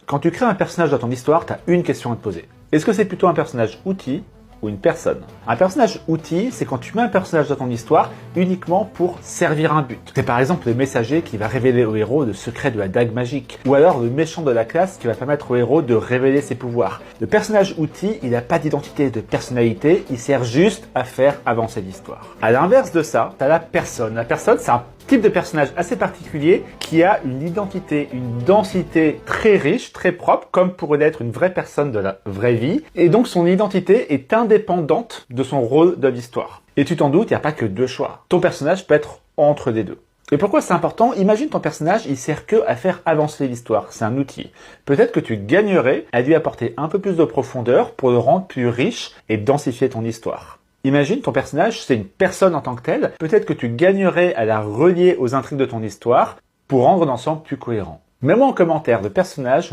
Quand tu crées un personnage dans ton histoire, tu as une question à te poser. Est-ce que c'est plutôt un personnage outil ou une personne? Un personnage outil, c'est quand tu mets un personnage dans ton histoire uniquement pour servir un but. C'est par exemple le messager qui va révéler au héros le secret de la dague magique, ou alors le méchant de la classe qui va permettre au héros de révéler ses pouvoirs. Le personnage outil, il n'a pas d'identité, de personnalité, il sert juste à faire avancer l'histoire. À l'inverse de ça, tu as la personne. La personne, c'est un type de personnage assez particulier qui a une identité, une densité très riche, très propre, comme pourrait l'être une vraie personne de la vraie vie. Et donc son identité est indépendante de son rôle de l'histoire. Et tu t'en doutes, il n'y a pas que deux choix. Ton personnage peut être entre les deux. Et pourquoi c'est important? Imagine ton personnage, il sert que à faire avancer l'histoire. C'est un outil. Peut-être que tu gagnerais à lui apporter un peu plus de profondeur pour le rendre plus riche et densifier ton histoire. Imagine ton personnage, c'est une personne en tant que telle. Peut-être que tu gagnerais à la relier aux intrigues de ton histoire pour rendre l'ensemble plus cohérent. Mets-moi en commentaire de personnage